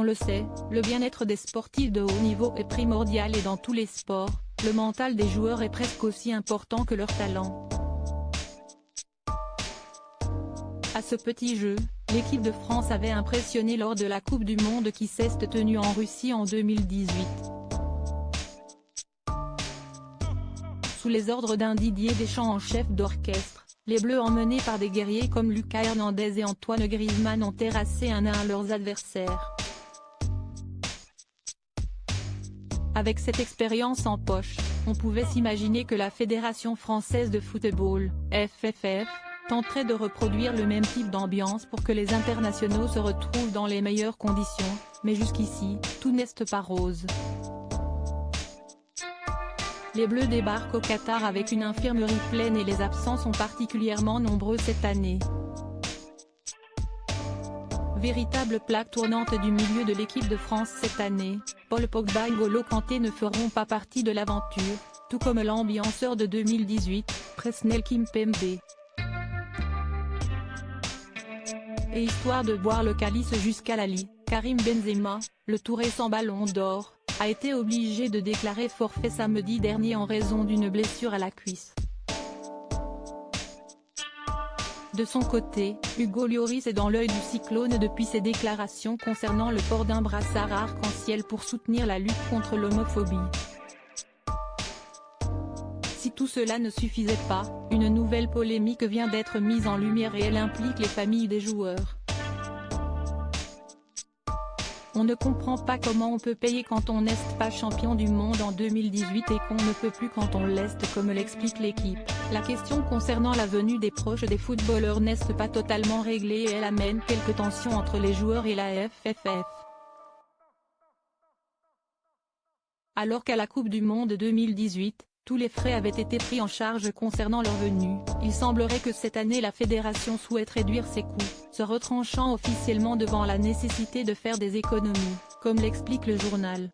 le sait, le bien-être des sportifs de haut niveau est primordial et dans tous les sports, le mental des joueurs est presque aussi important que leur talent. À ce petit jeu, l'équipe de France avait impressionné lors de la Coupe du Monde qui s'est tenue en Russie en 2018. Sous les ordres d'un Didier Deschamps en chef d'orchestre, les Bleus emmenés par des guerriers comme Lucas Hernandez et Antoine Griezmann ont terrassé 1-1 leurs adversaires. Avec cette expérience en poche, on pouvait s'imaginer que la Fédération française de football, FFF, tenterait de reproduire le même type d'ambiance pour que les internationaux se retrouvent dans les meilleures conditions, mais jusqu'ici, tout n'est pas rose. Les Bleus débarquent au Qatar avec une infirmerie pleine et les absents sont particulièrement nombreux cette année. Véritable plaque tournante du milieu de l'équipe de France cette année, Paul Pogba et N'Golo Kanté ne feront pas partie de l'aventure, tout comme l'ambianceur de 2018, Presnel Kimpembe. Et histoire de boire le calice jusqu'à la lie, Karim Benzema, le tout récent ballon d'or, a été obligé de déclarer forfait samedi dernier en raison d'une blessure à la cuisse. De son côté, Hugo Lloris est dans l'œil du cyclone depuis ses déclarations concernant le port d'un brassard arc-en-ciel pour soutenir la lutte contre l'homophobie. Si tout cela ne suffisait pas, une nouvelle polémique vient d'être mise en lumière et elle implique les familles des joueurs. On ne comprend pas comment on peut payer quand on n'est pas champion du monde en 2018 et qu'on ne peut plus quand on l'est comme l'explique l'équipe. La question concernant la venue des proches des footballeurs n'est pas totalement réglée et elle amène quelques tensions entre les joueurs et la FFF. Alors qu'à la Coupe du Monde 2018, tous les frais avaient été pris en charge concernant leur venue, il semblerait que cette année la fédération souhaite réduire ses coûts, se retranchant officiellement devant la nécessité de faire des économies, comme l'explique le journal.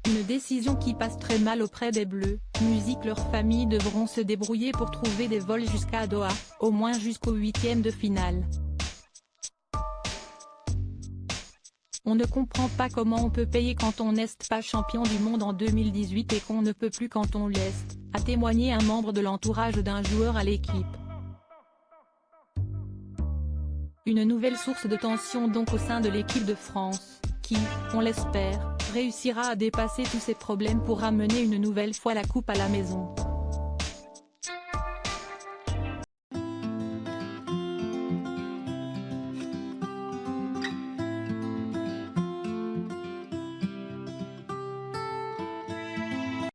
Une décision qui passe très mal auprès des Bleus, musique leurs familles devront se débrouiller pour trouver des vols jusqu'à Doha, au moins jusqu'au 8e de finale. On ne comprend pas comment on peut payer quand on n'est pas champion du monde en 2018 et qu'on ne peut plus quand on l'est, a témoigné un membre de l'entourage d'un joueur à l'équipe. Une nouvelle source de tension donc au sein de l'équipe de France, qui, on l'espère, réussira à dépasser tous ces problèmes pour ramener une nouvelle fois la coupe à la maison.